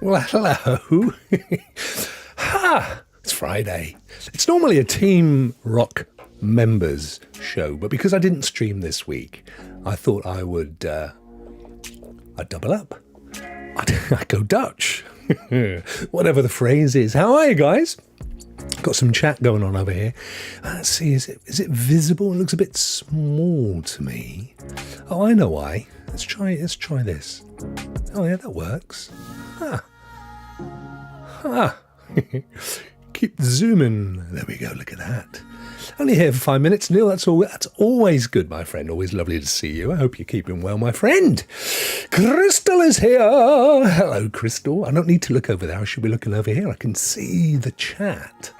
Well, hello. It's Friday. It's normally a Team Rokk members show, but because I didn't stream this week, I thought I would I'd double up. I'd go Dutch. Whatever the phrase is. How are you guys? Got some chat going on over here. Let's see, is it visible? It looks a bit small to me. Oh, I know why. Let's try this. Oh yeah, that works. Keep zooming. There we go, look at that. Only here for 5 minutes, Neil. That's always good, my friend. Always lovely to see you. I hope you're keeping well, my friend. Crystal is here. Hello, Crystal. I don't need to look over there. I should be looking over here. I can see the chat.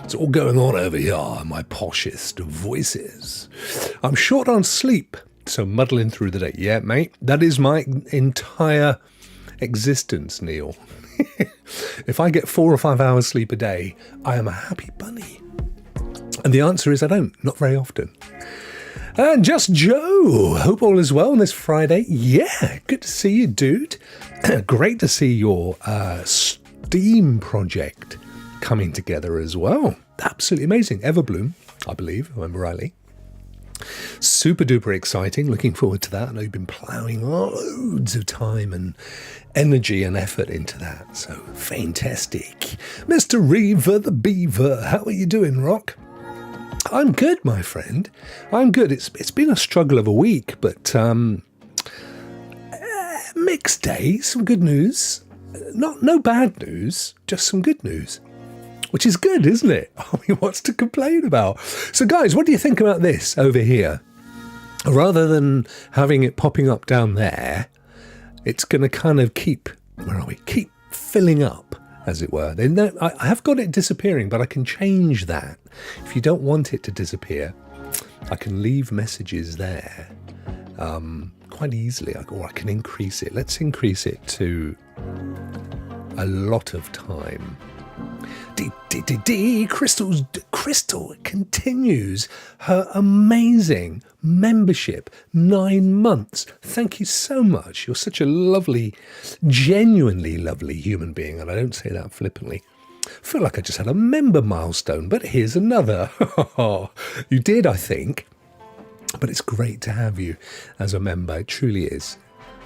It's all going on over here, my poshest of voices. I'm short on sleep, so muddling through the day. Yeah, mate, that is my entire existence, Neil. If I get 4 or 5 hours sleep a day, I am a happy bunny. And the answer is I don't, not very often. And Just Joe, hope all is well on this Friday. Yeah, good to see you, dude. Great to see your Steam project coming together as well. Absolutely amazing. Everbloom, I believe, if I remember rightly. Super duper exciting. Looking forward to that. I know you've been ploughing loads of time and energy and effort into that. So fantastic. Mr. Reaver the Beaver, how are you doing, Rokk? I'm good, my friend. I'm good. It's been a struggle of a week, but mixed day. Some good news. No bad news, just some good news. Which is good, isn't it? I mean, what's to complain about? So guys, what do you think about this over here? Rather than having it popping up down there, it's going to kind of keep filling up, as it were. I have got it disappearing, but I can change that. If you don't want it to disappear, I can leave messages there quite easily, or I can increase it. Let's increase it to a lot of time. Crystal continues her amazing membership. 9 months. Thank you so much. You're such a lovely, genuinely lovely human being, and I don't say that flippantly. I feel like I just had a member milestone, but here's another. You did, I think. But it's great to have you as a member. It truly is.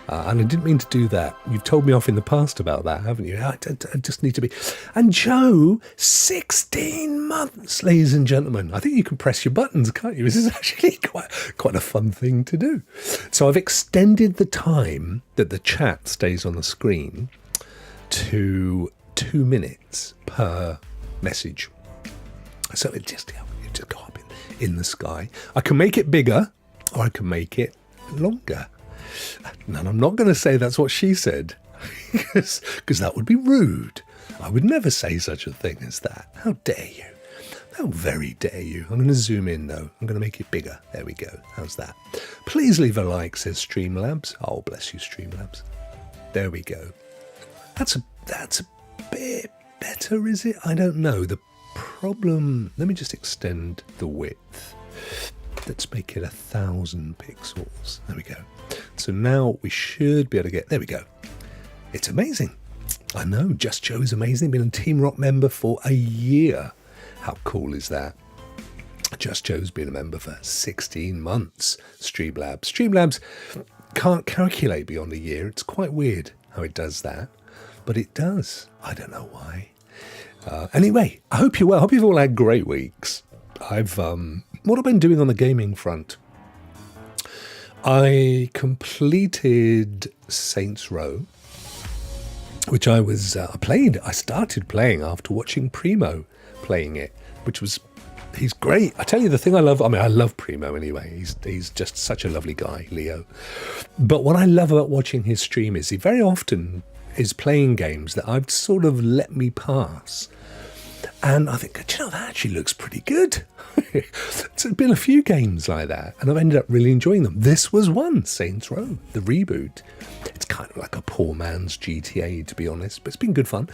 And I didn't mean to do that. You've told me off in the past about that, haven't you? I just need to be. And Joe, 16 months, ladies and gentlemen. I think you can press your buttons, can't you? This is actually quite a fun thing to do. So I've extended the time that the chat stays on the screen to 2 minutes per message. So it just go up in the sky. I can make it bigger, or I can make it longer. And I'm not going to say that's what she said, because that would be rude. I would never say such a thing as that. How dare you? How very dare you? I'm going to zoom in, though. I'm going to make it bigger. There we go. How's that? Please leave a like, says Streamlabs. Oh, bless you, Streamlabs. There we go. That's a bit better, is it? I don't know. The problem... Let me just extend the width. Let's make it 1,000 pixels. There we go. So now we should be able to get... There we go. It's amazing. I know, Just Joe is amazing. Been a Team Rokk member for a year. How cool is that? Just Joe's been a member for 16 months. Streamlabs can't calculate beyond a year. It's quite weird how it does that. But it does. I don't know why. Anyway, I hope you're well. I hope you've all had great weeks. What I've been doing on the gaming front... I completed Saints Row, which I started playing after watching Primo playing it, he's great. I tell you the thing I love Primo anyway. He's just such a lovely guy, Leo. But what I love about watching his stream is he very often is playing games that I've sort of let me pass. And I think, that actually looks pretty good. There's been a few games like that, and I've ended up really enjoying them. This was one, Saints Row, the reboot. It's kind of like a poor man's GTA, to be honest, but it's been good fun.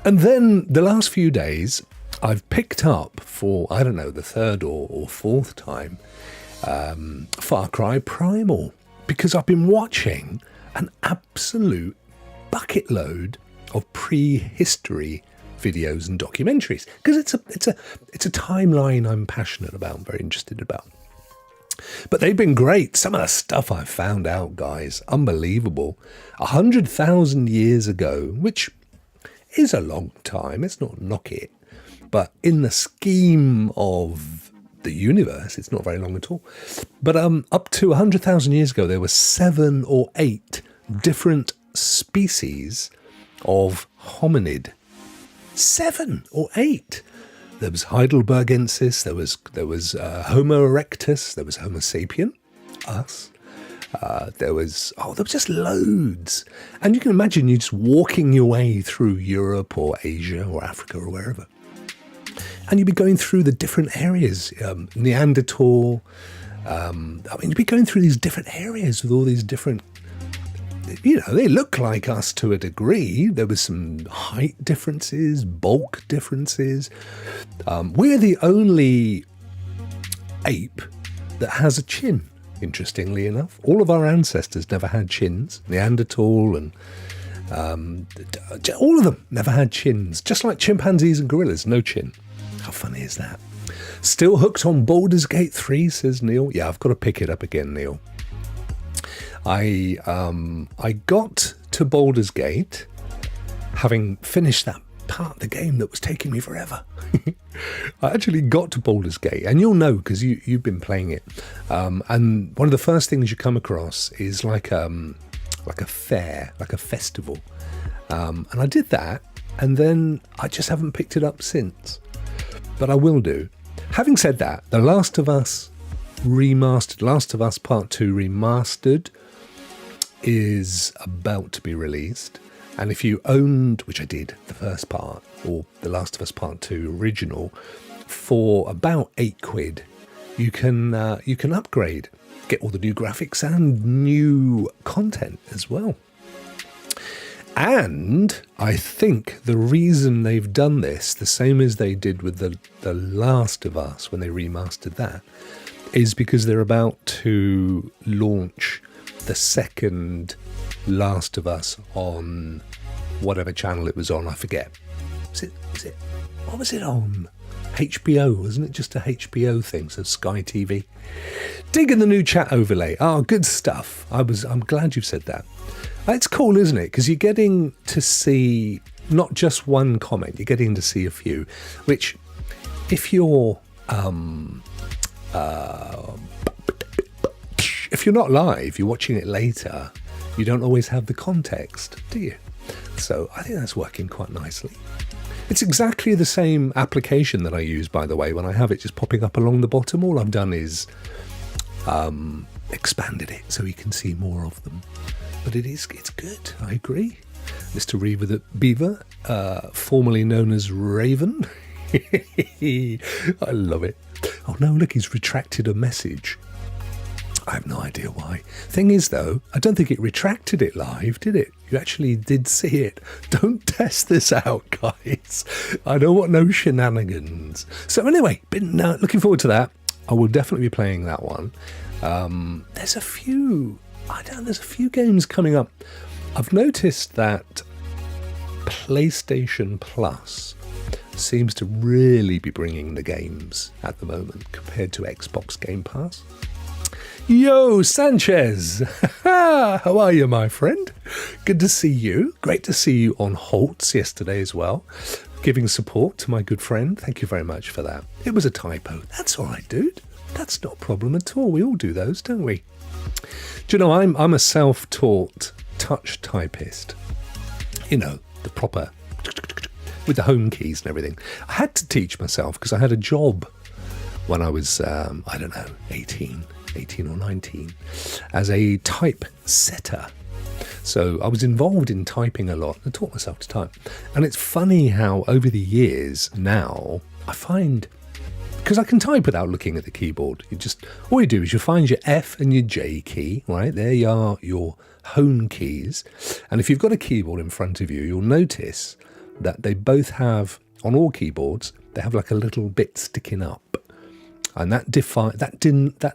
And then the last few days, I've picked up for, I don't know, the third or fourth time, Far Cry Primal, because I've been watching an absolute bucket load of prehistory videos and documentaries, because it's a timeline I'm passionate about, very interested about. But they've been great. Some of the stuff I've found out, guys, unbelievable. 100,000 years ago, which is a long time. Let's not knock it. But in the scheme of the universe, it's not very long at all. But up to 100,000 years ago, there were 7 or 8 different species of hominid. 7 or 8. There was Heidelbergensis, there was Homo erectus, there was Homo sapien, us. There was just loads. And you can imagine you just walking your way through Europe or Asia or Africa or wherever. And you'd be going through the different areas, Neanderthal. You'd be going through these different areas with all these different, they look like us to a degree. There was some height differences, bulk differences. We're the only ape that has a chin, interestingly enough. All of our ancestors never had chins. Neanderthal and all of them never had chins. Just like chimpanzees and gorillas, no chin. How funny is that? Still hooked on Baldur's Gate 3, says Neil. Yeah, I've got to pick it up again, Neil. I got to Baldur's Gate, having finished that part of the game that was taking me forever. I actually got to Baldur's Gate, and you'll know because you've been playing it. And one of the first things you come across is like a fair, like a festival. And I did that, and then I just haven't picked it up since. But I will do. Having said that, The Last of Us remastered, Last of Us Part 2 remastered, is about to be released. And if you owned, which I did, the first part, or The Last of Us Part 2 original, for about £8, you can upgrade, get all the new graphics and new content as well. And I think the reason they've done this, the same as they did with the Last of Us when they remastered that, is because they're about to launch the second Last of Us on whatever channel it was on, I forget. What was it on? HBO, wasn't it? Just a HBO thing, so Sky TV. Digging the new chat overlay. Oh, good stuff. I'm glad you've said that. It's cool, isn't it? Because you're getting to see not just one comment, you're getting to see a few, which if you're not live, you're watching it later, you don't always have the context, do you? So I think that's working quite nicely. It's exactly the same application that I use, by the way, when I have it just popping up along the bottom. All I've done is expanded it so you can see more of them. But it's good, I agree. Mr. Reaver the Beaver, formerly known as Raven. I love it. Oh no, look, he's retracted a message. I have no idea why. Thing is, though, I don't think it retracted it live, did it? You actually did see it. Don't test this out, guys. I don't want no shenanigans. So anyway, been looking forward to that. I will definitely be playing that one. There's a few games coming up. I've noticed that PlayStation Plus seems to really be bringing the games at the moment compared to Xbox Game Pass. Yo, Sanchez! How are you, my friend? Good to see you. Great to see you on Holtz yesterday as well, giving support to my good friend. Thank you very much for that. It was a typo. That's all right, dude. That's not a problem at all. We all do those, don't we? Do you know, I'm a self-taught touch typist. You know, the proper, with the home keys and everything. I had to teach myself because I had a job when I was, 18 or 19, as a typesetter. So I was involved in typing a lot. I taught myself to type. And it's funny how over the years now, I find, because I can type without looking at the keyboard. All you do is you find your F and your J key, right? There are your home keys. And if you've got a keyboard in front of you, you'll notice that they both have, on all keyboards, they have like a little bit sticking up. And that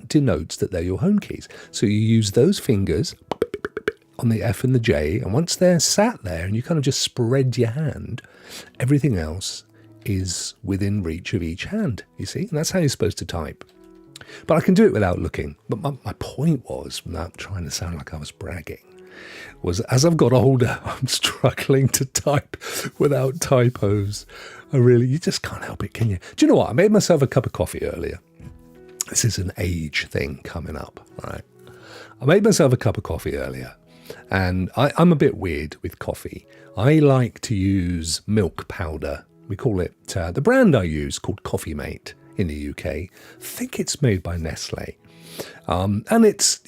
denotes that they're your home keys. So you use those fingers on the F and the J, and once they're sat there and you kind of just spread your hand, everything else is within reach of each hand, you see? And that's how you're supposed to type. But I can do it without looking. But my point was, without trying to sound like I was bragging, was as I've got older, I'm struggling to type without typos. You just can't help it, can you? Do you know what? I made myself a cup of coffee earlier. This is an age thing coming up, right? I made myself a cup of coffee earlier, and I'm a bit weird with coffee. I like to use milk powder. We call it, the brand I use called Coffee Mate in the UK. I think it's made by Nestle. And it's,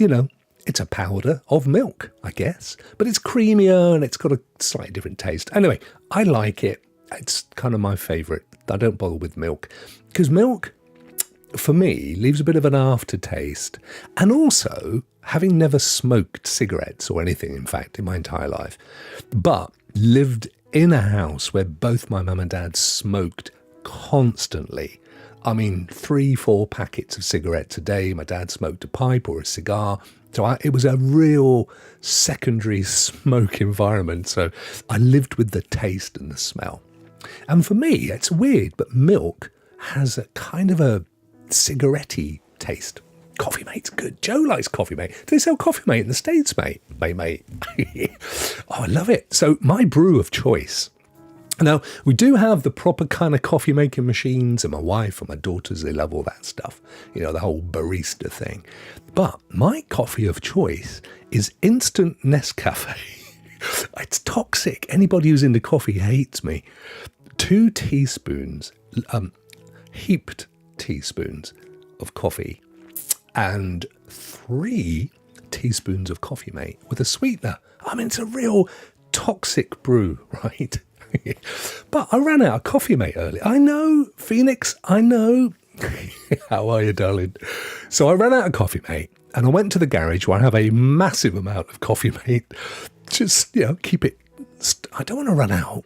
it's a powder of milk, I guess. But it's creamier and it's got a slightly different taste. Anyway, I like it. It's kind of my favourite. I don't bother with milk. Because milk, for me, leaves a bit of an aftertaste. And also, having never smoked cigarettes or anything, in fact, in my entire life, but lived in a house where both my mum and dad smoked constantly. I mean, 3-4 packets of cigarettes a day. My dad smoked a pipe or a cigar. So it was a real secondary smoke environment. So I lived with the taste and the smell. And for me, it's weird, but milk has a kind of a cigarette-y taste. Coffee Mate's good. Joe likes Coffee Mate. Do they sell Coffee Mate in the States, mate? Mate. Oh, I love it. So my brew of choice. Now, we do have the proper kind of coffee making machines, and my wife and my daughters, they love all that stuff. The whole barista thing. But my coffee of choice is instant Nescafe. It's toxic. Anybody who's into coffee hates me. 2 teaspoons, heaped teaspoons of coffee, and 3 teaspoons of Coffee Mate with a sweetener. I mean, it's a real toxic brew, right? But I ran out of Coffee Mate earlier. I know, Phoenix, I know. How are you, darling? So I ran out of Coffee Mate, and I went to the garage where I have a massive amount of Coffee Mate. Just, keep it. I don't want to run out.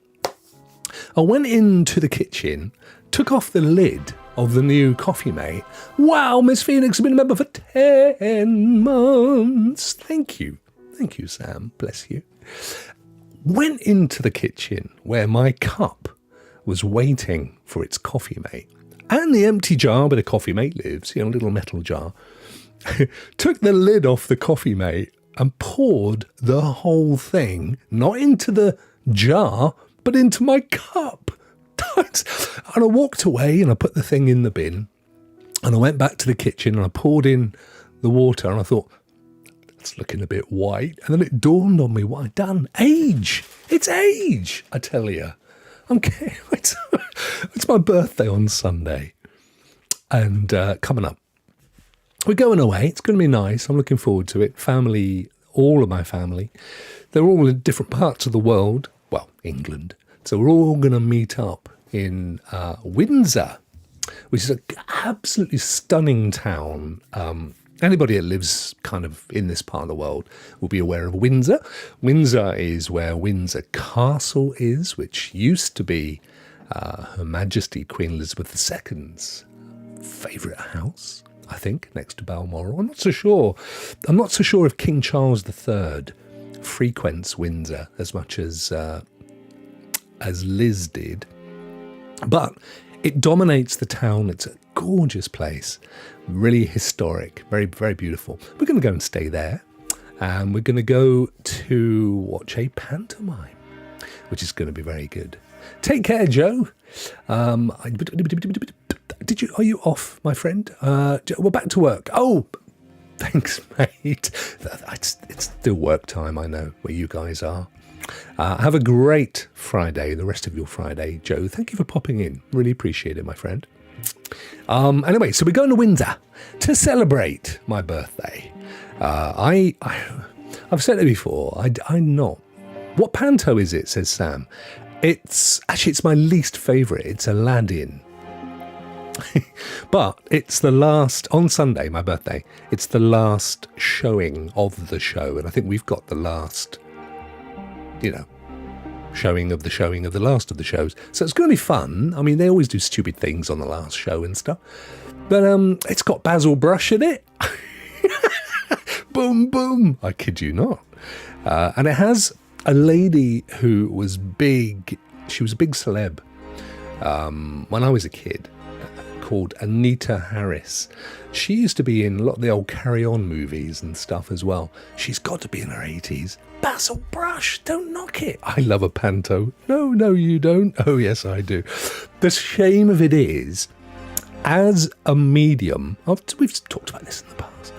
I went into the kitchen, took off the lid of the new Coffee Mate. Wow, Miss Phoenix has been a member for 10 months. Thank you. Thank you, Sam. Bless you. Went into the kitchen where my cup was waiting for its Coffee Mate. And the empty jar where the Coffee Mate lives, a little metal jar. Took the lid off the Coffee Mate and poured the whole thing, not into the jar, but into my cup. And I walked away and I put the thing in the bin, and I went back to the kitchen and I poured in the water, and I thought, it's looking a bit white. And then it dawned on me what I'd done. Age. It's age, I tell you. It's my birthday on Sunday, and coming up. We're going away. It's going to be nice. I'm looking forward to it. Family, all of my family, they're all in different parts of the world. Well, England. So we're all going to meet up in Windsor, which is an absolutely stunning town. Anybody that lives kind of in this part of the world will be aware of Windsor. Windsor is where Windsor Castle is, which used to be Her Majesty Queen Elizabeth II's favourite house, I think, next to Balmoral. I'm not so sure. I'm not so sure if King Charles III frequents Windsor as much as Liz did. But it dominates the town. It's a gorgeous place, really historic, very, very beautiful. We're going to go and stay there, and we're going to go to watch a pantomime, which is going to be very good. Take care, Joe. Are you off, my friend? We're back to work. Oh, thanks, mate. It's still work time, I know, where you guys are. Have a great Friday, the rest of your Friday. Joe, thank you for popping in. Really appreciate it, my friend. Anyway, so we're going to Windsor to celebrate my birthday. I've said it before. I'm not. What panto is it, says Sam. It's my least favourite. It's Aladdin. But it's the last, on Sunday, my birthday, it's the last showing of the show. And I think we've got the last, showing of the last of the shows. So it's going to be fun. I mean, they always do stupid things on the last show and stuff. But it's got Basil Brush in it. Boom, boom. I kid you not. And it has a lady who was big. She was a big celeb when I was a kid, called Anita Harris. She used to be in a lot of the old Carry On movies and stuff as well. She's got to be in her 80s. Basil Brush, don't knock it. I love a panto. No, you don't. Oh, yes, I do. The shame of it is, as a medium, we've talked about this in the past,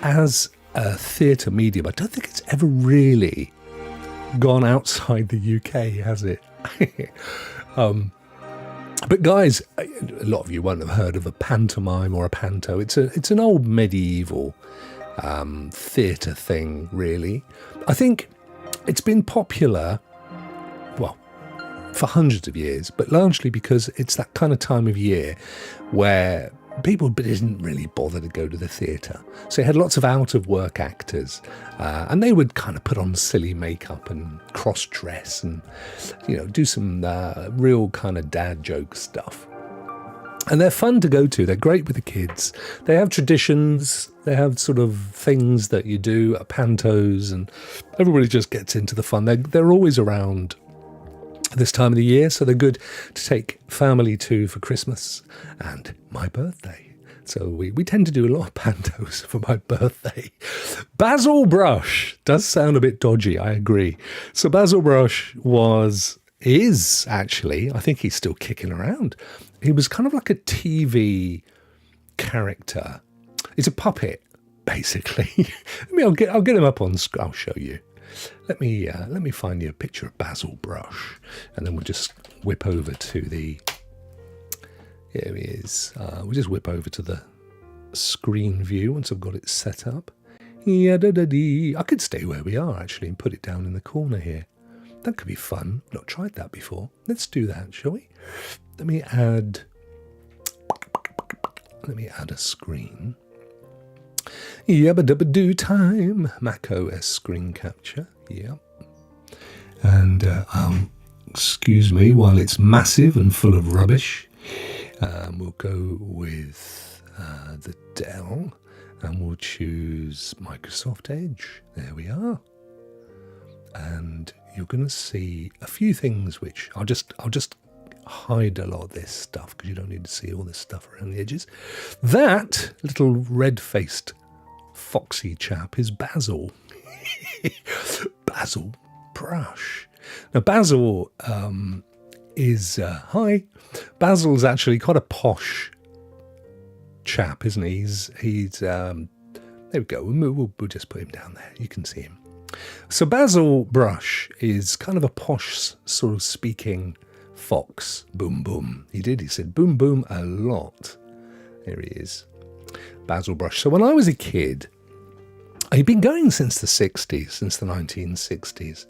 as a theatre medium, I don't think it's ever really gone outside the UK, has it? But guys, a lot of you won't have heard of a pantomime or a panto. It's an old medieval theatre thing, really. I think it's been popular, well, for hundreds of years, but largely because it's that kind of time of year where people didn't really bother to go to the theatre. So you had lots of out-of-work actors, and they would kind of put on silly makeup and cross-dress and, do some real kind of dad joke stuff. And they're fun to go to. They're great with the kids. They have traditions. They have sort of things that you do at pantos, and everybody just gets into the fun. They're always around this time of the year, so they're good to take family to for Christmas and my birthday. So we tend to do a lot of pantos for my birthday. Basil Brush does sound a bit dodgy, I agree. So Basil Brush is actually, I think he's still kicking around. He was kind of like a TV character. He's a puppet, basically. I'll get him up on screen. I'll show you. Let me find you a picture of Basil Brush, and then we'll just whip over to the. Here he is. We'll just whip over to the screen view once I've got it set up. I could stay where we are actually and put it down in the corner here. That could be fun. I've not tried that before. Let's do that, shall we? Let me add a screen. Yabba dabba do time. Mac OS screen capture. Yep. And excuse me while it's massive and full of rubbish. We'll go with the Dell, and we'll choose Microsoft Edge. There we are. And you're going to see a few things which I'll just hide a lot of this stuff because you don't need to see all this stuff around the edges. That little red-faced foxy chap is Basil. Basil Brush. Now Basil is hi. Basil's actually quite a posh chap, isn't he? He's there we go. We'll just put him down there. You can see him. So Basil Brush is kind of a posh sort of speaking fox. Boom boom. He said boom boom a lot. There he is. Basil Brush. So when I was a kid, he'd been going since the 60s, since the 1960s.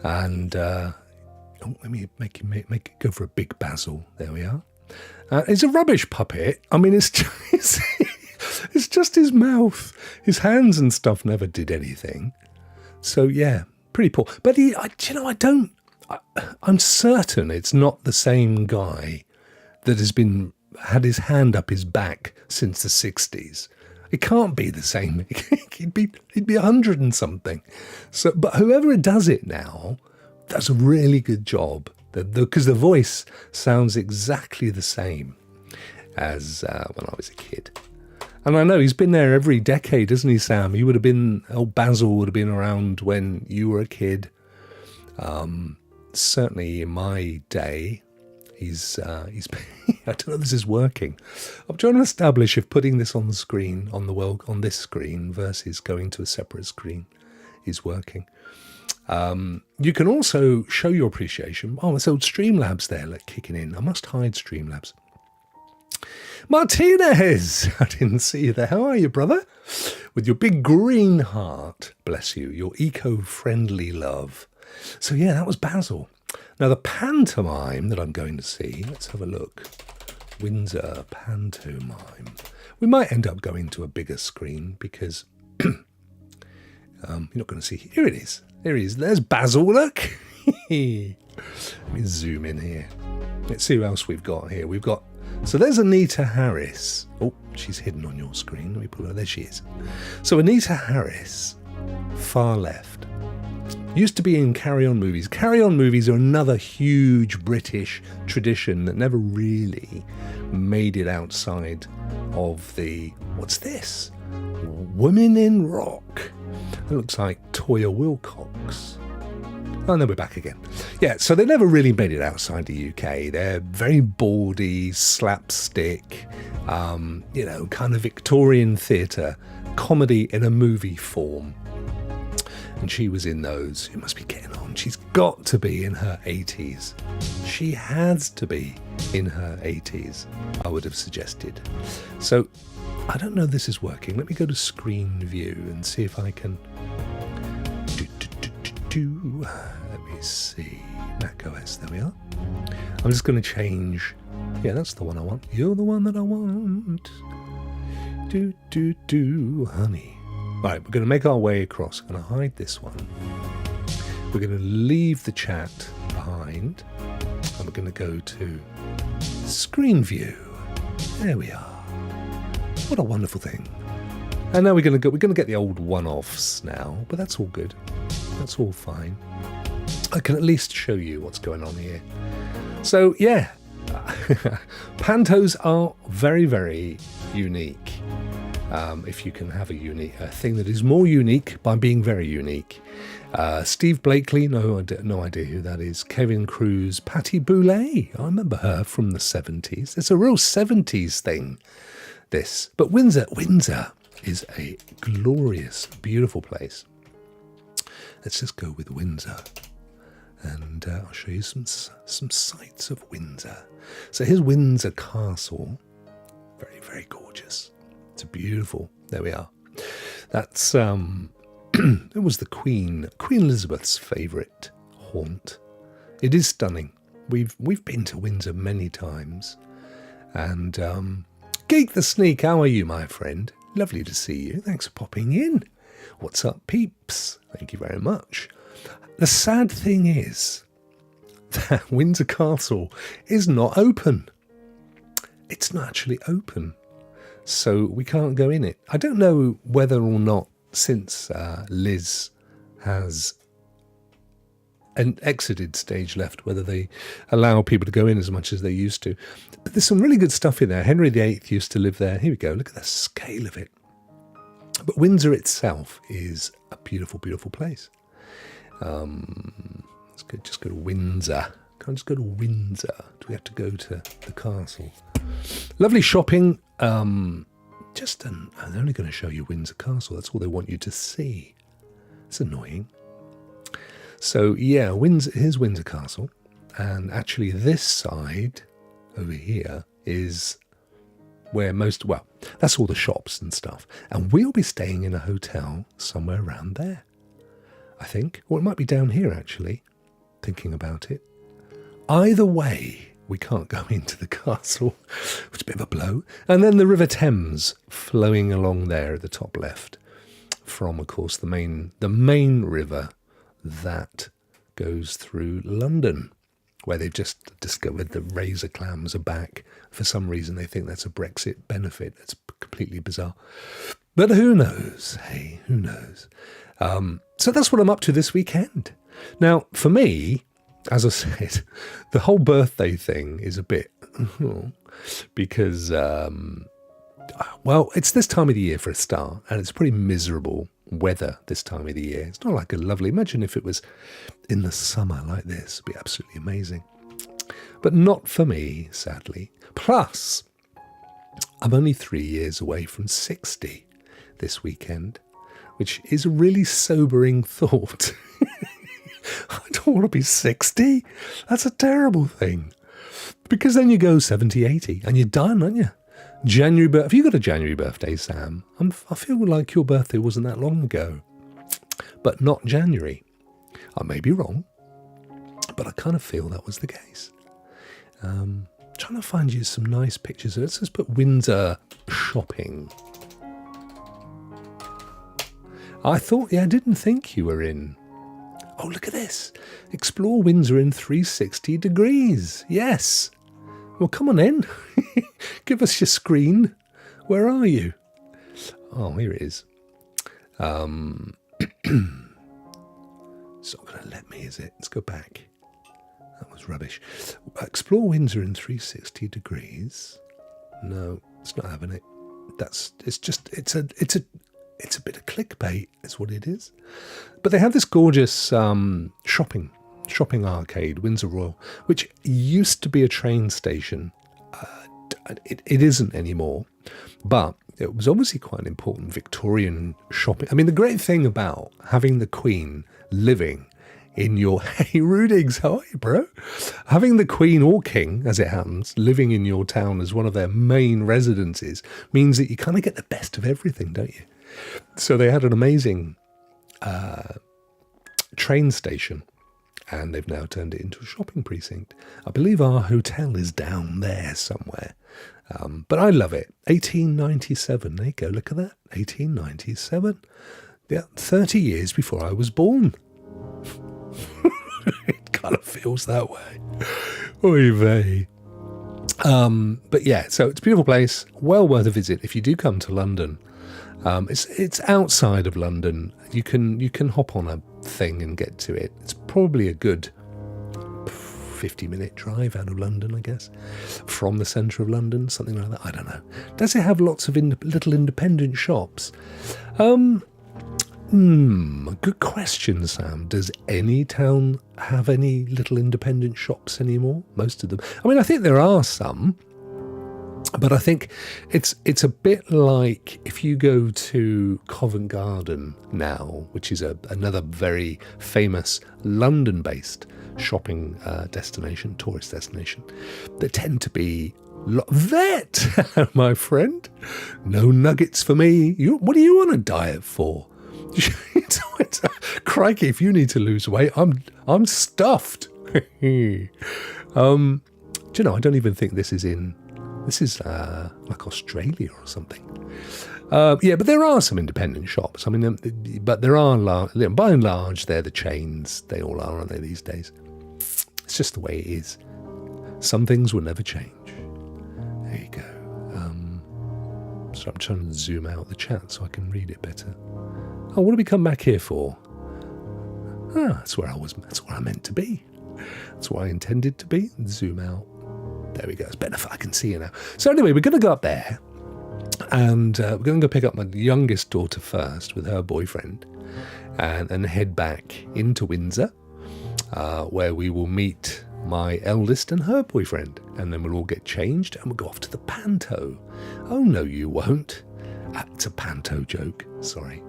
And let me make it go for a big Basil. There we are. It's a rubbish puppet. I mean, it's just his mouth. His hands and stuff never did anything. So yeah, pretty poor. But I'm certain it's not the same guy that had his hand up his back since the 60s. It can't be the same. he'd be 100 and something. So, but whoever does it now does a really good job because the voice sounds exactly the same as when I was a kid. And I know he's been there every decade, isn't he, Sam? Basil would have been around when you were a kid. Certainly in my day, he's I don't know if this is working. I'm trying to establish if putting this on the screen, on this screen versus going to a separate screen is working. You can also show your appreciation. Oh, it's old Streamlabs there, kicking in. I must hide Streamlabs. Martinez! I didn't see you there. How are you, brother? With your big green heart, bless you, your eco-friendly love. So yeah, that was Basil. Now the pantomime that I'm going to see, let's have a look. Windsor pantomime. We might end up going to a bigger screen because you're not going to see. Here it is. There he is. There's Basil, look. Let me zoom in here. Let's see who else we've got here. So there's Anita Harris. Oh, she's hidden on your screen. Let me pull her. There she is. So Anita Harris, far left. Used to be in carry-on movies. Carry-on movies are another huge British tradition that never really made it outside of the, what's this? Women in Rock. It looks like Toya Wilcox. Oh, no, we're back again. Yeah, so they never really made it outside the UK. They're very bawdy, slapstick, kind of Victorian theatre, comedy in a movie form. And she was in those. She must be getting on. She's got to be in her 80s. She has to be in her 80s, I would have suggested. So, I don't know if this is working. Let me go to screen view and see if I can... Let me see. Mac OS, there we are. I'm just going to change. Yeah, that's the one I want. You're the one that I want. Honey. Right, we're going to make our way across. I'm going to hide this one. We're going to leave the chat behind. And we're going to go to screen view. There we are. What a wonderful thing. And now we're going to get the old one-offs now, but that's all good. That's all fine. I can at least show you what's going on here. So, yeah, pantos are very, very unique. If you can have a thing that is more unique by being very unique. Steve Blakely, no idea who that is. Kevin Cruz, Patty Boulay. I remember her from the 70s. It's a real 70s thing, this. But Windsor is a glorious, beautiful place. Let's just go with Windsor. And I'll show you some sights of Windsor. So here's Windsor Castle. Very, very gorgeous. It's beautiful. There we are. That's it was the Queen Elizabeth's favourite haunt. It is stunning. We've been to Windsor many times. And Geek the Sneak, how are you, my friend? Lovely to see you. Thanks for popping in. What's up, peeps? Thank you very much. The sad thing is that Windsor Castle is not open. It's not actually open. So we can't go in it. I don't know whether or not, since Liz has exited stage left, whether they allow people to go in as much as they used to. But there's some really good stuff in there. Henry VIII used to live there. Here we go. Look at the scale of it. But Windsor itself is a beautiful, beautiful place. Let's just go to Windsor. Can't just go to Windsor. Do we have to go to the castle? Lovely shopping. I'm only going to show you Windsor Castle. That's all they want you to see. It's annoying. So yeah, here's Windsor Castle. And actually this side over here is where that's all the shops and stuff. And we'll be staying in a hotel somewhere around there, I think. Or it might be down here, actually, thinking about it. Either way, we can't go into the castle, which is a bit of a blow. And then the River Thames flowing along there at the top left from, of course, the main river that goes through London, where they've just discovered the razor clams are back. For some reason, they think that's a Brexit benefit. It's completely bizarre. But who knows? Hey, who knows? So that's what I'm up to this weekend. Now, for me, as I said, the whole birthday thing is a bit... because, it's this time of the year for a start, and it's pretty miserable weather this time of the year. It's not like a lovely... Imagine if it was in the summer like this. It'd be absolutely amazing. But not for me, sadly. Plus, I'm only 3 years away from 60 this weekend, which is a really sobering thought. I don't want to be 60. That's a terrible thing. Because then you go 70, 80, and you're done, aren't you? Have you got a January birthday, Sam? I feel like your birthday wasn't that long ago. But not January. I may be wrong, but I kind of feel that was the case. Trying to find you some nice pictures. Let's just put Windsor shopping. I didn't think you were in. Oh, look at this. Explore Windsor in 360 degrees. Yes. Well, come on in. Give us your screen. Where are you? Oh, here it is. It's not going to let me, is it? Let's go back. That was rubbish. Explore Windsor in 360 degrees. No, it's not having it. It's a bit of clickbait, is what it is. But they have this gorgeous shopping arcade, Windsor Royal, which used to be a train station. It isn't anymore, but it was obviously quite an important Victorian shopping. I mean, the great thing about having the Queen living in your... Hey, Rudings, how are you, bro? Having the Queen or King, as it happens, living in your town as one of their main residences means that you kind of get the best of everything, don't you? So they had an amazing train station, and they've now turned it into a shopping precinct. I believe our hotel is down there somewhere. But I love it. 1897. There you go. Look at that. 1897. Yeah, 30 years before I was born. It kind of feels that way. Oy vey. But yeah, so it's a beautiful place. Well worth a visit if you do come to London. It's outside of London. You can hop on a thing and get to it. It's probably a good 50-minute drive out of London, I guess, from the centre of London, something like that. I don't know. Does it have lots of little independent shops? Good question, Sam. Does any town have any little independent shops anymore? Most of them. I mean, I think there are some, but I think it's a bit like if you go to Covent Garden now, which is another very famous London-based shopping destination, tourist destination. There tend to be vet, my friend. No nuggets for me. What are you on a diet for? Crikey, if you need to lose weight, I'm stuffed. Do you know? I don't even think this is like Australia or something. Yeah, but there are some independent shops. I mean, but there are by and large they're the chains. They all are, aren't they, these days? It's just the way it is. Some things will never change. There you go. So I'm trying to zoom out the chat so I can read it better. Oh, what did we come back here for? That's where I meant to be. That's where I intended to be. Zoom out. There we go. It's better if I can see you now. So anyway, we're going to go up there. And we're going to go pick up my youngest daughter first with her boyfriend. And head back into Windsor. Where we will meet my eldest and her boyfriend, and then we'll all get changed and we'll go off to the panto. Oh no, you won't. It's a panto joke. Sorry.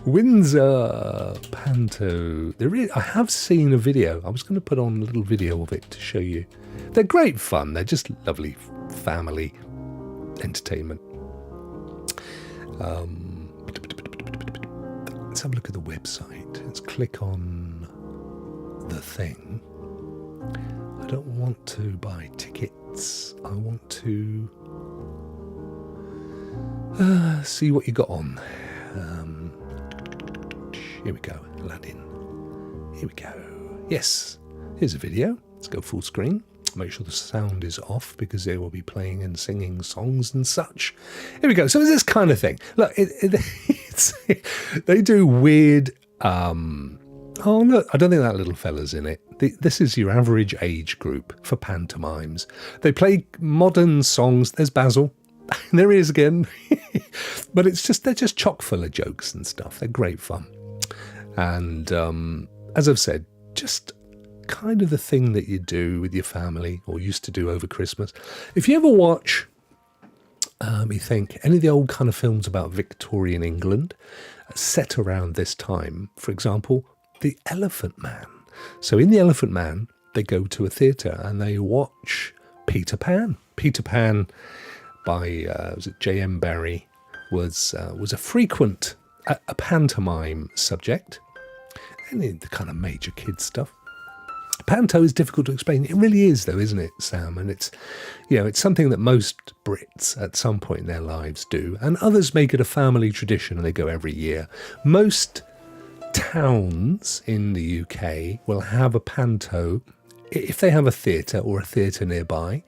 Windsor panto. I have seen a video. I was going to put on a little video of it to show you. They're great fun. They're just lovely family entertainment. Let's have a look at the website. Let's click on the thing. I don't want to buy tickets. I want to see what you got on. Here we go. Aladdin. Here we go. Yes. Here's a video. Let's go full screen. Make sure the sound is off because they will be playing and singing songs and such. Here we go. So it's this kind of thing. Look, they do weird... Oh, look, I don't think that little fella's in it. This is your average age group for pantomimes. They play modern songs. There's Basil. There he is again. But they're just chock full of jokes and stuff. They're great fun. And as I've said, just kind of the thing that you do with your family or used to do over Christmas. If you ever watch, you think, any of the old kind of films about Victorian England set around this time, for example, The Elephant Man. So in The Elephant Man, they go to a theatre and they watch Peter Pan. Peter Pan by was it J.M. Barrie was a frequent a pantomime subject, and the kind of major kids stuff. Panto is difficult to explain. It really is, though, isn't it, Sam? And it's something that most Brits at some point in their lives do, and others make it a family tradition and they go every year. Most towns in the UK will have a panto if they have a theatre or a theatre nearby.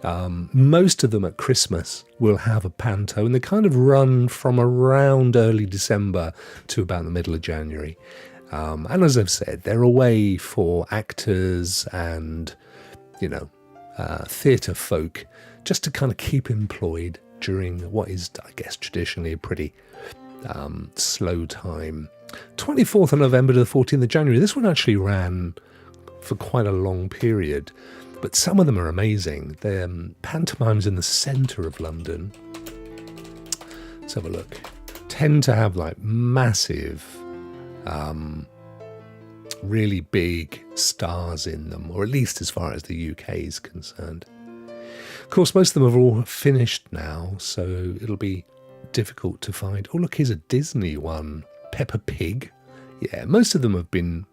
Most of them at Christmas will have a panto, and they kind of run from around early December to about the middle of January. And as I've said, they're a way for actors and, theatre folk just to kind of keep employed during what is, I guess, traditionally a pretty slow time. 24th of November to the 14th of January. This one actually ran for quite a long period, but some of them are amazing. They're pantomimes in the centre of London. Let's have a look. Tend to have like massive, really big stars in them, or at least as far as the UK is concerned. Of course, most of them are all finished now, so it'll be difficult to find. Oh, look, here's a Disney one. Peppa Pig. Yeah, most of them have been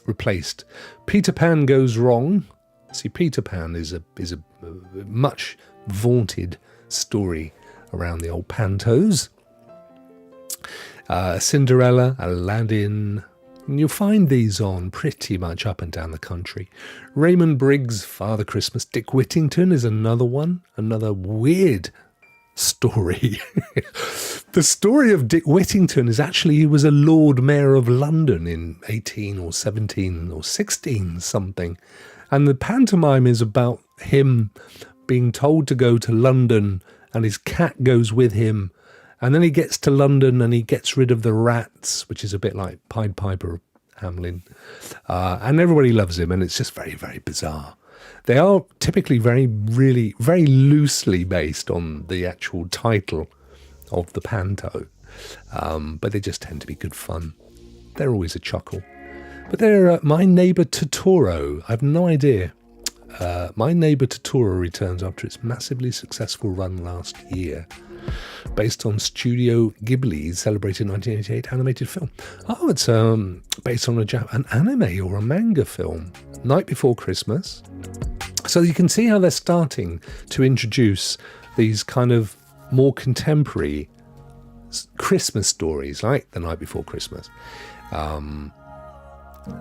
replaced. Peter Pan Goes Wrong. See, Peter Pan is a much vaunted story around the old pantos. Cinderella, Aladdin. And you'll find these on pretty much up and down the country. Raymond Briggs' Father Christmas. Dick Whittington is another one. Another weird story. The story of Dick Whittington is actually he was a Lord Mayor of London in 18 or 17 or 16 something. And the pantomime is about him being told to go to London and his cat goes with him. And then he gets to London and he gets rid of the rats, which is a bit like Pied Piper Hamlin. And everybody loves him, and it's just very, very bizarre. They are typically very loosely based on the actual title of the panto. But they just tend to be good fun. They're always a chuckle. But they're My Neighbour Totoro. I have no idea. My Neighbour Totoro returns after its massively successful run last year, based on Studio Ghibli's celebrated 1988 animated film. Oh, it's based on an anime or a manga film. Night Before Christmas. So you can see how they're starting to introduce these kind of more contemporary Christmas stories, like The Night Before Christmas,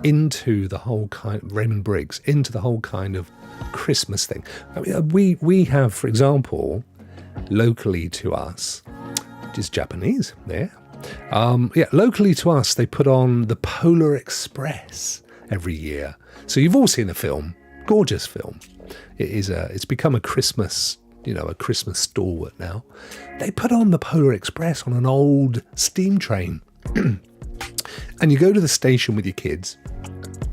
into the whole kind of Raymond Briggs, into the whole kind of Christmas thing. I mean, we have, for example, locally to us, which is Japanese there. Locally to us, they put on the Polar Express every year. So you've all seen the film, gorgeous film. It's become a Christmas, a Christmas stalwart now. They put on the Polar Express on an old steam train. And you go to the station with your kids,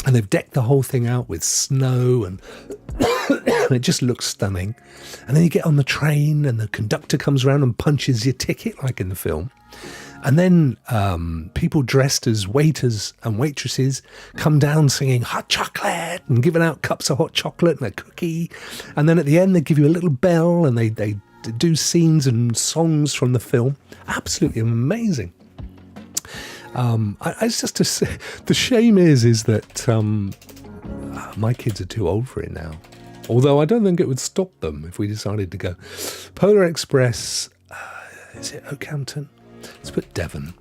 and they've decked the whole thing out with snow, and it just looks stunning. And then you get on the train, and the conductor comes around and punches your ticket, like in the film. And then people dressed as waiters and waitresses come down singing hot chocolate and giving out cups of hot chocolate and a cookie. And then at the end, they give you a little bell, and they do scenes and songs from the film. Absolutely amazing. It's just the shame is that my kids are too old for it now. Although I don't think it would stop them if we decided to go. Polar Express, is it Oakhampton? Let's put Devon.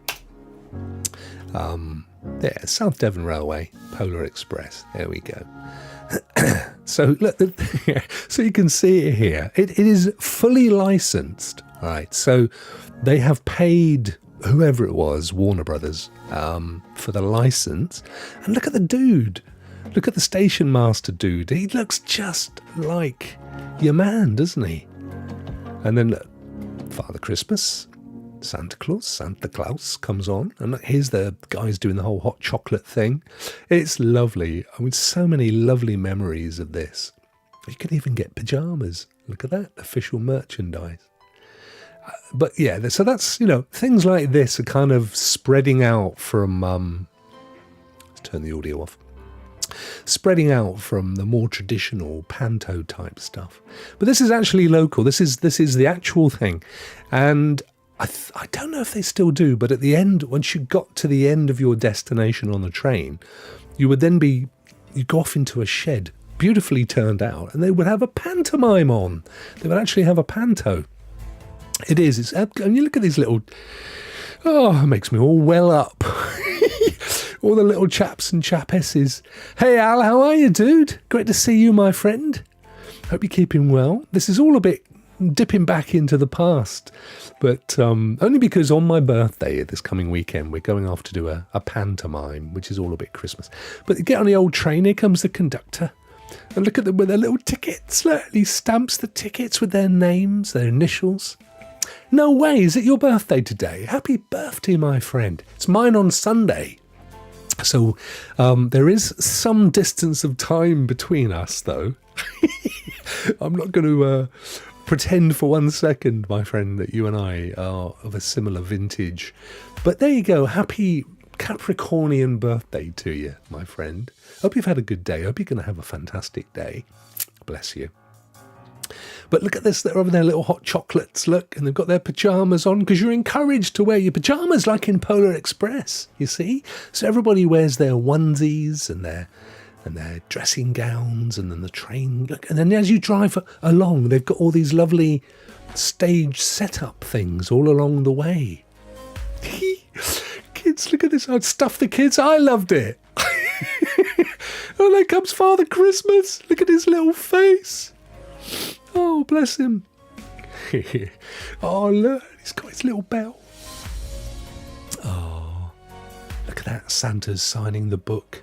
South Devon Railway, Polar Express. There we go. So look, so you can see it here. It is fully licensed. All right, so they have paid whoever it was, Warner Brothers, for the license. And look at the dude. Look at the station master dude. He looks just like your man, doesn't he? And then look, Father Christmas, Santa Claus comes on. And look, here's the guys doing the whole hot chocolate thing. It's lovely. I mean, so many lovely memories of this. You can even get pajamas. Look at that, official merchandise. But yeah, so that's, things like this are kind of spreading out from, let's turn the audio off, spreading out from the more traditional panto type stuff. But this is actually local. This is the actual thing. And I don't know if they still do, but at the end, once you got to the end of your destination on the train, you would then you go off into a shed, beautifully turned out, and they would have a pantomime on. They would actually have a panto. It is. And you look at these little... Oh, it makes me all well up. All the little chaps and chapesses. Hey, Al, how are you, dude? Great to see you, my friend. Hope you're keeping well. This is all a bit dipping back into the past, but only because on my birthday this coming weekend we're going off to do a pantomime, which is all a bit Christmas. But you get on the old train, here comes the conductor, and look at them with their little tickets. Look, he stamps the tickets with their names, their initials. No way, is it your birthday today? Happy birthday, my friend. It's mine on Sunday. So there is some distance of time between us, though. I'm not going to pretend for 1 second, my friend, that you and I are of a similar vintage. But there you go. Happy Capricornian birthday to you, my friend. Hope you've had a good day. Hope you're going to have a fantastic day. Bless you. But look at this, they're over there, little hot chocolates, look, and they've got their pyjamas on, because you're encouraged to wear your pyjamas like in Polar Express, you see? So everybody wears their onesies and their dressing gowns, and then the train, look, and then as you drive along, they've got all these lovely stage setup things all along the way. Kids, look at this, I'd stuff the kids, I loved it. Oh, there comes Father Christmas, look at his little face. Oh, bless him. Oh, look, he's got his little bell. Oh, look at that. Santa's signing the book.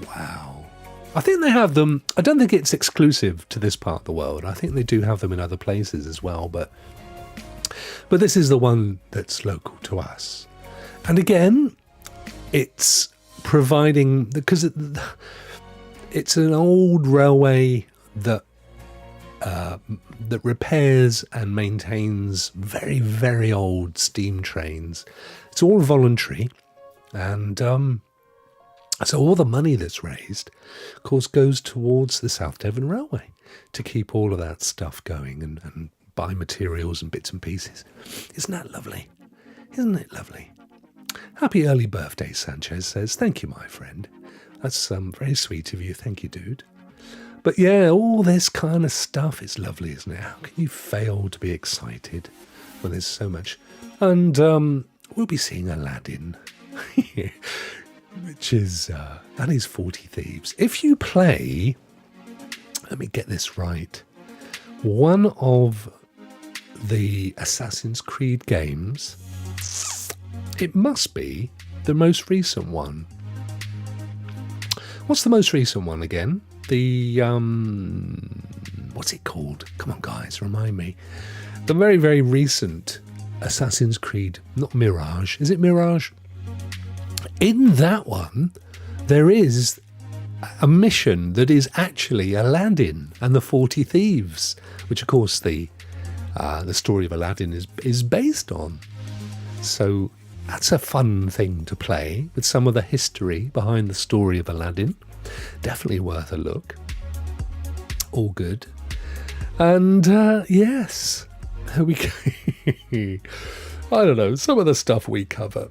Wow. I think they have them. I don't think it's exclusive to this part of the world. I think they do have them in other places as well. But this is the one that's local to us. And again, it's providing, because it's an old railway that repairs and maintains very, very old steam trains. It's all voluntary, and so all the money that's raised, of course, goes towards the South Devon Railway to keep all of that stuff going and buy materials and bits and pieces. Isn't that lovely? Isn't it lovely? Happy early birthday, Sanchez says. Thank you, my friend. That's very sweet of you. Thank you, dude. But yeah, all this kind of stuff is lovely, isn't it? How can you fail to be excited when there's so much? And we'll be seeing Aladdin, which is, that is 40 Thieves. If you play, let me get this right, one of the Assassin's Creed games, it must be the most recent one. What's the most recent one again? The, what's it called? Come on, guys, remind me. The very, very recent Assassin's Creed, not Mirage. Is it Mirage? In that one, there is a mission that is actually Aladdin and the 40 Thieves, which, of course, the story of Aladdin is based on. So that's a fun thing to play with some of the history behind the story of Aladdin. Definitely worth a look. All good. And yes, there we go. I don't know, some of the stuff we cover.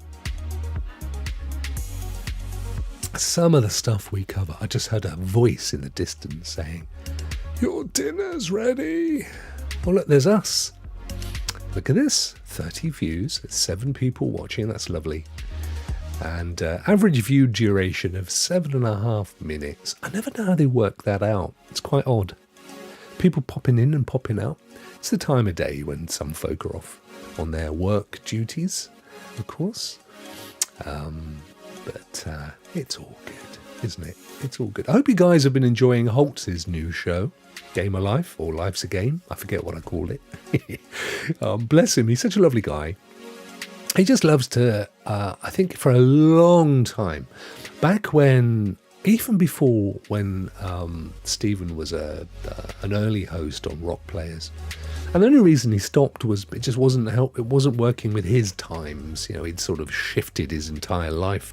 I just heard a voice in the distance saying, "Your dinner's ready." Well, look, there's us. Look at this, 30 views, 7 people watching, that's lovely. And average view duration of 7.5 minutes. I never know how they work that out. It's quite odd. People popping in and popping out. It's the time of day when some folk are off on their work duties, of course. But it's all good, isn't it? It's all good. I hope you guys have been enjoying Holtz's new show, Game of Life, or Life's a Game. I forget what I called it. Bless him. He's such a lovely guy. He just loves to, I think for a long time, back when, even before when Stephen was an early host on Rock Players, and the only reason he stopped was it just wasn't working with his times. You know, he'd sort of shifted his entire life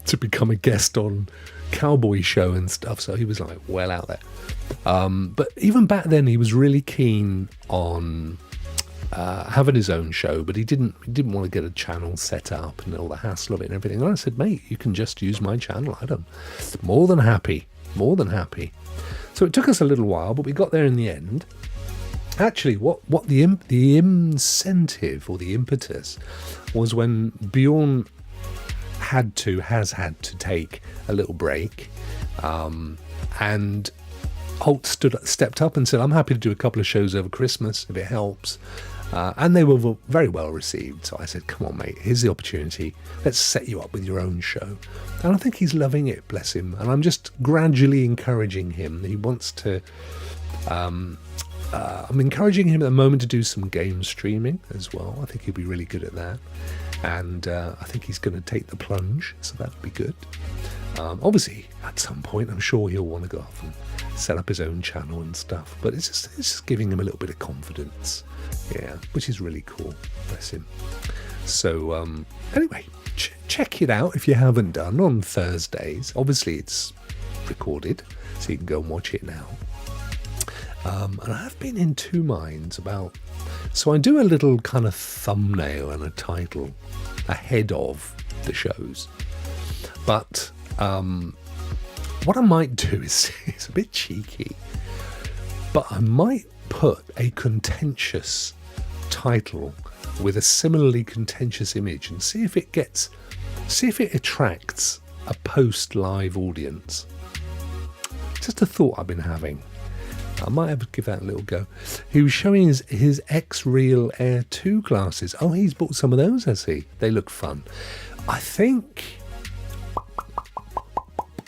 to become a guest on Cowboy Show and stuff, so he was like well out there. But even back then, he was really keen on having his own show, but he didn't want to get a channel set up and all the hassle of it and everything. And I said, mate, you can just use my channel. I'm more than happy. So it took us a little while, but we got there in the end. Actually, what the incentive or the impetus was when Bjorn has had to take a little break, and Holt stepped up and said, I'm happy to do a couple of shows over Christmas if it helps. And they were very well received. So I said, come on, mate, here's the opportunity. Let's set you up with your own show. And I think he's loving it, bless him. And I'm just gradually encouraging him. He wants to... I'm encouraging him at the moment to do some game streaming as well. I think he'll be really good at that. And I think he's going to take the plunge. So that'll be good. Obviously, at some point, I'm sure he'll want to go off and set up his own channel and stuff. But it's just giving him a little bit of confidence. Yeah, which is really cool. Bless him. So, anyway, check it out if you haven't done on Thursdays. Obviously, it's recorded, so you can go and watch it now. And I have been in two minds about... So I do a little kind of thumbnail and a title ahead of the shows. But what I might do is, it's a bit cheeky, but I might put a contentious title with a similarly contentious image and see if it attracts a post-live audience. Just a thought I've been having. I might have to give that a little go. He was showing his X-Real Air 2 glasses. Oh, he's bought some of those, has he? They look fun. I think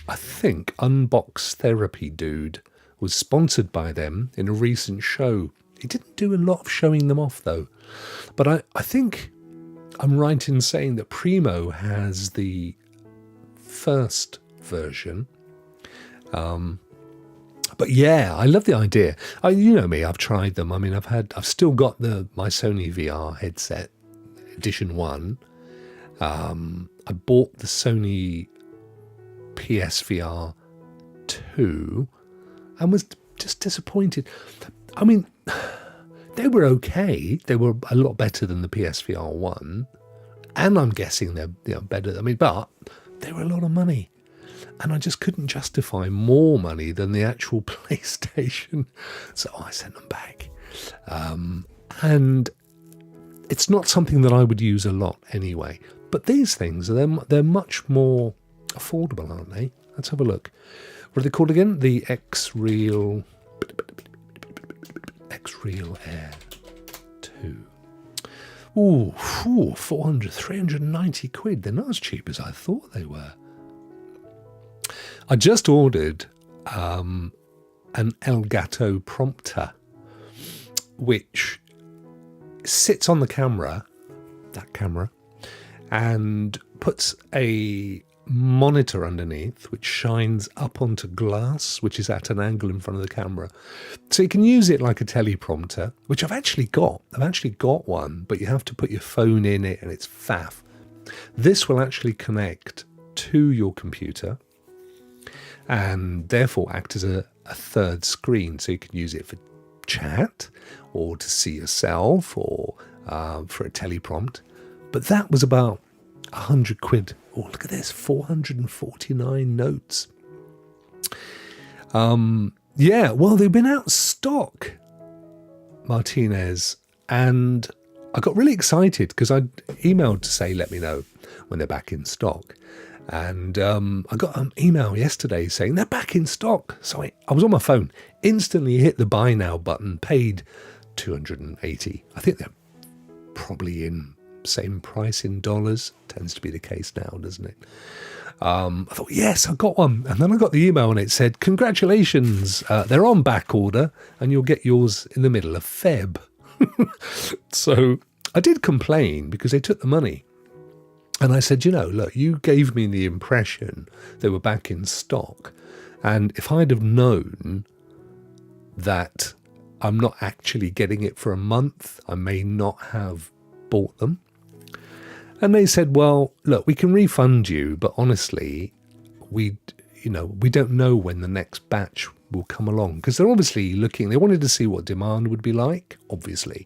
Unbox Therapy Dude was sponsored by them in a recent show. He didn't do a lot of showing them off, though. But I think I'm right in saying that Primo has the first version. But yeah, I love the idea. You know me, I've tried them. I mean, I've still got my Sony VR headset, Edition 1. I bought the Sony PSVR 2 and was just disappointed. I mean, they were okay. They were a lot better than the PSVR 1. And I'm guessing they're better. I mean, but they were a lot of money. And I just couldn't justify more money than the actual PlayStation. So I sent them back. And it's not something that I would use a lot anyway. But these things, they're much more affordable, aren't they? Let's have a look. What are they called again? The X-Real Air 2. Ooh, 390 quid. They're not as cheap as I thought they were. I just ordered an Elgato prompter, which sits on the camera, and puts a monitor underneath, which shines up onto glass, which is at an angle in front of the camera. So you can use it like a teleprompter, which I've actually got. I've actually got one, but you have to put your phone in it, and it's faff. This will actually connect to your computer, and therefore act as a third screen, so you can use it for chat or to see yourself or for a teleprompt. But that was about 100 quid. Oh, look at this, 449 notes. Yeah, well, they've been out of stock, Martinez, and I got really excited because I emailed to say let me know when they're back in stock. And I got an email yesterday saying they're back in stock. So I was on my phone, instantly hit the buy now button, paid $280. I think they're probably in same price in dollars. Tends to be the case now, doesn't it? I thought, yes, I got one. And then I got the email and it said, congratulations, they're on back order and you'll get yours in the middle of Feb. So I did complain because they took the money. And I said, look, you gave me the impression they were back in stock. And if I'd have known that I'm not actually getting it for a month, I may not have bought them. And they said, well, look, we can refund you, but honestly, we don't know when the next batch will come along. Because they're obviously they wanted to see what demand would be like, obviously.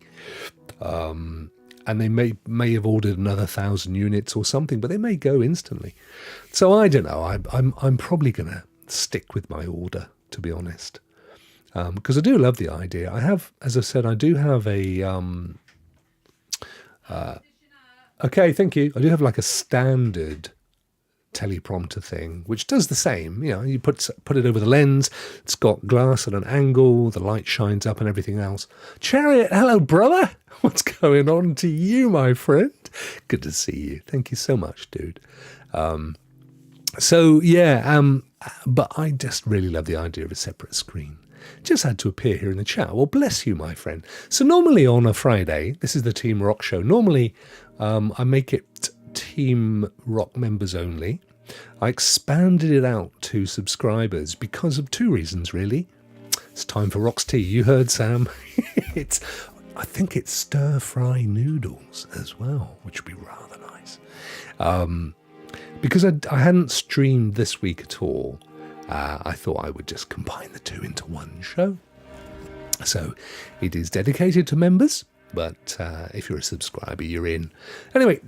And they may have ordered another 1,000 units or something, but they may go instantly. So I don't know. I'm probably going to stick with my order, to be honest, because I do love the idea. I have, as I said, I do have a. Okay, thank you. I do have like a standard teleprompter thing, which does the same. You know, you put it over the lens. It's got glass at an angle. The light shines up and everything else. Chariot, hello, brother. What's going on to you, my friend? Good to see you. Thank you so much, dude. But I just really love the idea of a separate screen. Just had to appear here in the chat. Well, bless you, my friend. So normally on a Friday, this is the Team Rokk Show. Normally, I make it Team Rokk members only. I expanded it out to subscribers because of two reasons, really. It's time for Rock's tea. You heard Sam. I think it's stir-fry noodles as well, which would be rather nice. Because I hadn't streamed this week at all, I thought I would just combine the two into one show. So it is dedicated to members, but if you're a subscriber, you're in. Anyway,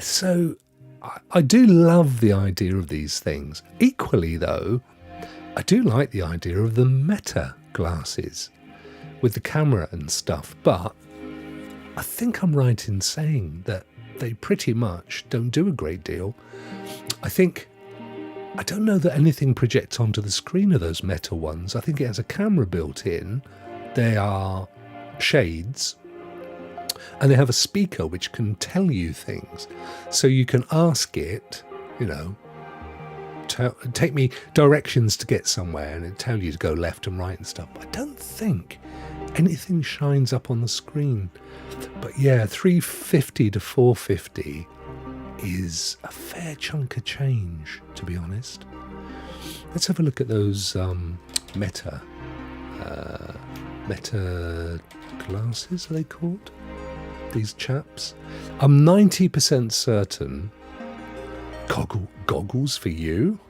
so I do love the idea of these things. Equally, though, I do like the idea of the meta glasses with the camera and stuff, but I think I'm right in saying that they pretty much don't do a great deal. I don't know that anything projects onto the screen of those Meta ones. I think it has a camera built in. They are shades. And they have a speaker which can tell you things. So you can ask it, you know, take me directions to get somewhere, and it'll tell you to go left and right and stuff. I don't think anything shines up on the screen. But yeah, $350 to $450 is a fair chunk of change, to be honest. Let's have a look at those Meta glasses, are they called? These chaps. I'm 90% certain. Goggles for you?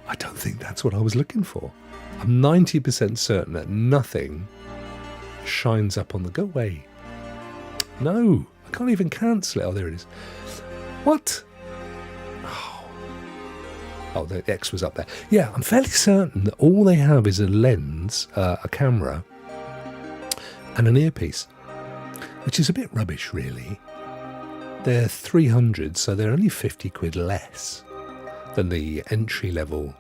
I don't think that's what I was looking for. I'm 90% certain that nothing shines up on the... Go away. No, I can't even cancel it. Oh, there it is. What? Oh, the X was up there. Yeah, I'm fairly certain that all they have is a lens, a camera, and an earpiece, which is a bit rubbish, really. They're 300, so they're only 50 quid less than the entry-level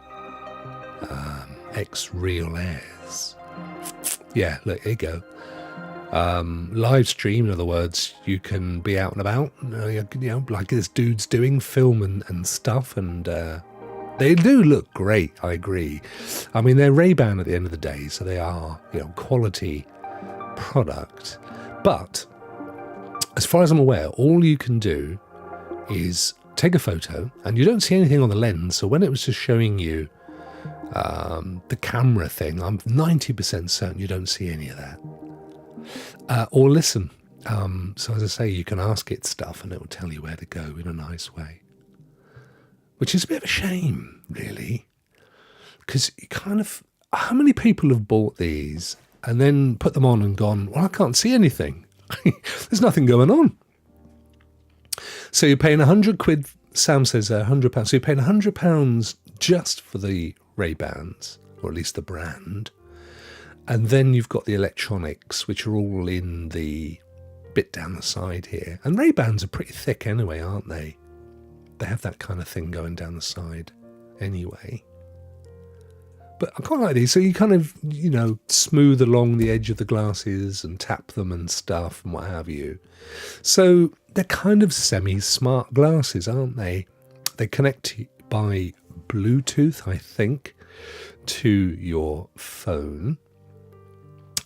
X Real Airs. Yeah, look, here you go. Live stream, in other words, you can be out and about, you know, like this dude's doing, film and stuff, and they do look great, I agree. I mean, they're Ray-Ban at the end of the day, so they are, you know, quality product. But as far as I'm aware, all you can do is take a photo, and you don't see anything on the lens, so when it was just showing you the camera thing, I'm 90% certain you don't see any of that. Or listen. So as I say, you can ask it stuff and it will tell you where to go in a nice way. Which is a bit of a shame, really. Because you kind of... How many people have bought these and then put them on and gone, well, I can't see anything. There's nothing going on. So you're paying 100 quid, Sam says £100. So you're paying £100 just for the Ray-Bans, or at least the brand. And then you've got the electronics, which are all in the bit down the side here. And Ray-Bans are pretty thick anyway, aren't they? They have that kind of thing going down the side anyway. But I quite like these. So you kind of, you know, smooth along the edge of the glasses and tap them and stuff and what have you. So they're kind of semi-smart glasses, aren't they? They connect by Bluetooth, I think, to your phone.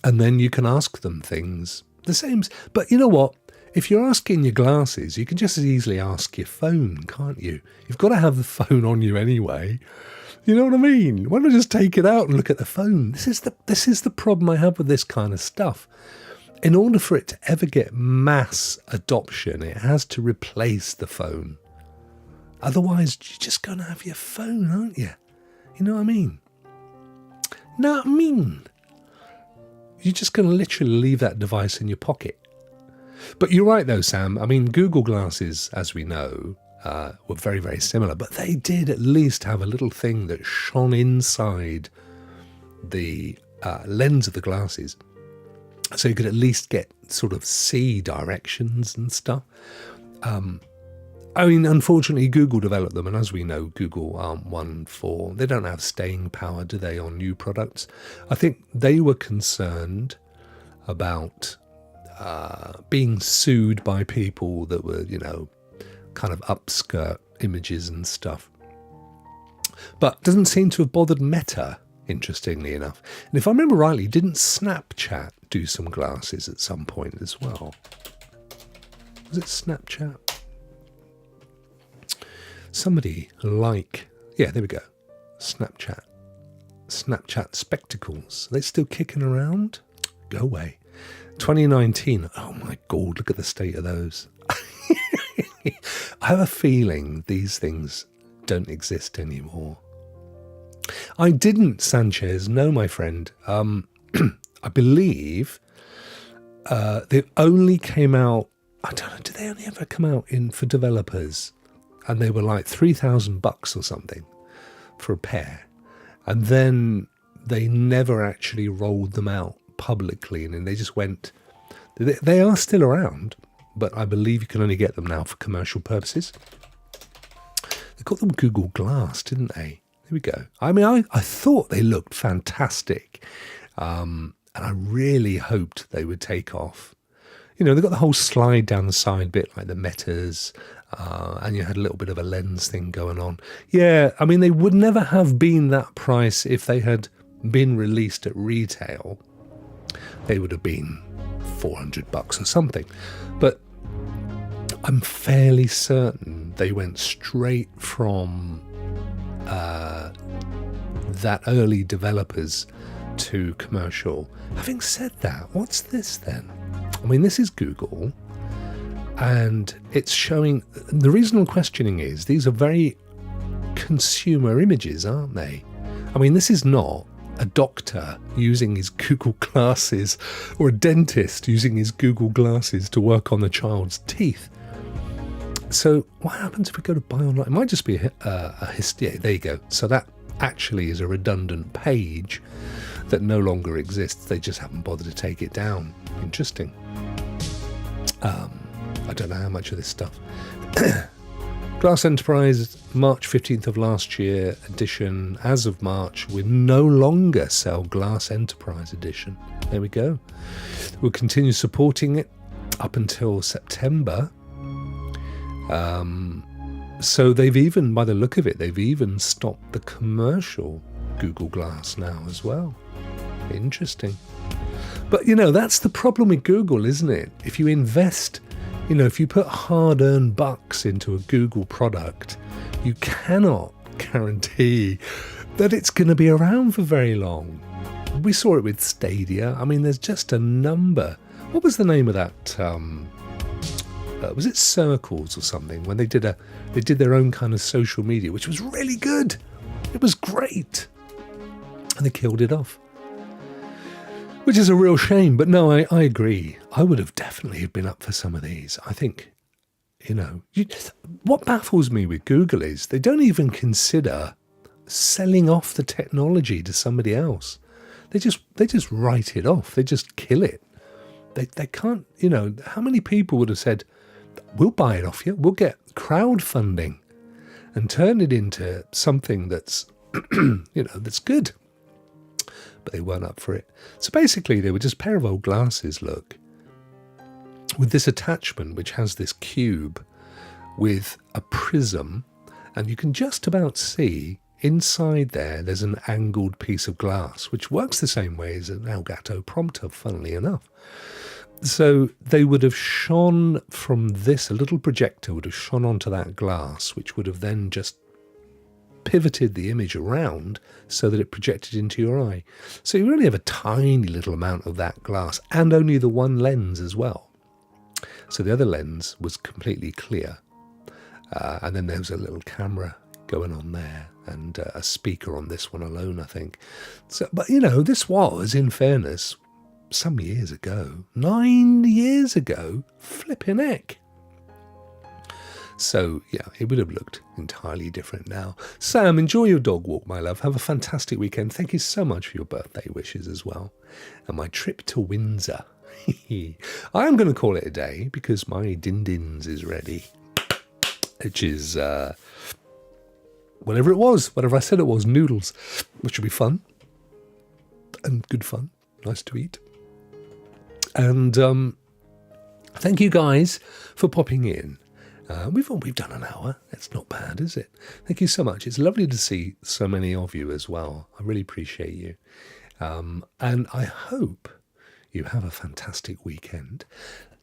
And then you can ask them things. The same. But you know what? If you're asking your glasses, you can just as easily ask your phone, can't you? You've got to have the phone on you anyway. You know what I mean? Why not just take it out and look at the phone? This is the problem I have with this kind of stuff. In order for it to ever get mass adoption, it has to replace the phone. Otherwise, you're just going to have your phone, aren't you? You know what I mean? Know what I mean? You're just going to literally leave that device in your pocket. But you're right, though, Sam. I mean, Google Glasses, as we know, were very, very similar. But they did at least have a little thing that shone inside the lens of the glasses. So you could at least sort of see directions and stuff. I mean, unfortunately, Google developed them, and as we know, Google aren't one for... They don't have staying power, do they, on new products? I think they were concerned about being sued by people that were, kind of upskirt images and stuff. But doesn't seem to have bothered Meta, interestingly enough. And if I remember rightly, didn't Snapchat do some glasses at some point as well? Was it Snapchat? Somebody yeah, there we go. Snapchat spectacles. Are they still kicking around? Go away. 2019. Oh my God, look at the state of those. I have a feeling these things don't exist anymore. I didn't, Sanchez. No, my friend. I believe they only came out, I don't know, did they only ever come out for developers? And they were like $3,000 or something for a pair. And then they never actually rolled them out publicly. And then they just went, they are still around, but I believe you can only get them now for commercial purposes. They got them Google Glass, didn't they? There we go. I mean, I thought they looked fantastic. And I really hoped they would take off. They've got the whole slide down the side bit like the Metas, and you had a little bit of a lens thing going on. Yeah, I mean, they would never have been that price if they had been released at retail. They would have been $400 or something. But I'm fairly certain they went straight from that early developers to commercial. Having said that, what's this then? I mean, this is Google, and it's showing... The reason I'm questioning is these are very consumer images, aren't they? I mean, this is not a doctor using his Google glasses or a dentist using his Google glasses to work on the child's teeth. So what happens if we go to buy online? It might just be a history. There you go. So that actually is a redundant page that no longer exists. They just haven't bothered to take it down. Interesting. I don't know how much of this stuff. Glass Enterprise, March 15th of last year edition. As of March, we no longer sell Glass Enterprise edition. There we go. We'll continue supporting it up until September. So they've even, by the look of it, they've even stopped the commercial Google Glass now as well. Interesting. But, that's the problem with Google, isn't it? If you invest, if you put hard-earned bucks into a Google product, you cannot guarantee that it's going to be around for very long. We saw it with Stadia. I mean, there's just a number. What was the name of that? Was it Circles or something? When they did their own kind of social media, which was really good. It was great. And they killed it off. Which is a real shame, but no, I agree. I would have definitely been up for some of these. I think, what baffles me with Google is they don't even consider selling off the technology to somebody else. They just write it off. They just kill it. They can't, how many people would have said, we'll buy it off you, we'll get crowdfunding and turn it into something that's, that's good. But they weren't up for it. So basically they were just a pair of old glasses, look, with this attachment which has this cube with a prism, and you can just about see inside there's an angled piece of glass which works the same way as an Elgato prompter, funnily enough. So they would have shone from this, a little projector would have shone onto that glass, which would have then just pivoted the image around so that it projected into your eye. So you really have a tiny little amount of that glass, and only the one lens as well. So the other lens was completely clear. And then there was a little camera going on there, and a speaker on this one alone, I think. So, but this was, in fairness, some years ago, 9 years ago, flipping heck. So, yeah, it would have looked entirely different now. Sam, enjoy your dog walk, my love. Have a fantastic weekend. Thank you so much for your birthday wishes as well. And my trip to Windsor. I am going to call it a day because my din-dins is ready. which is whatever I said it was, noodles, which will be fun and good fun, nice to eat. And thank you guys for popping in. We've done an hour. That's not bad, is it? Thank you so much. It's lovely to see so many of you as well. I really appreciate you. And I hope you have a fantastic weekend.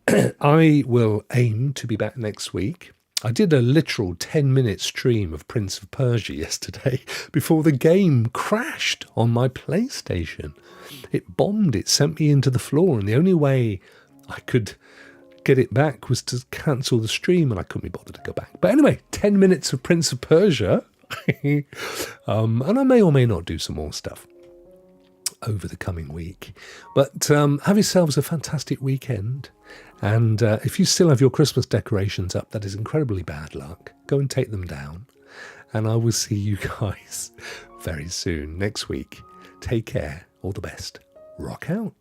I will aim to be back next week. I did a literal 10-minute stream of Prince of Persia yesterday before the game crashed on my PlayStation. It bombed, it sent me into the floor, and the only way I could get it back was to cancel the stream, and I couldn't be bothered to go back. But anyway, 10 minutes of Prince of Persia, and I may or may not do some more stuff over the coming week. But have yourselves a fantastic weekend. And if you still have your Christmas decorations up, that is incredibly bad luck. Go and take them down. And I will see you guys very soon next week. Take care. All the best. Rock out.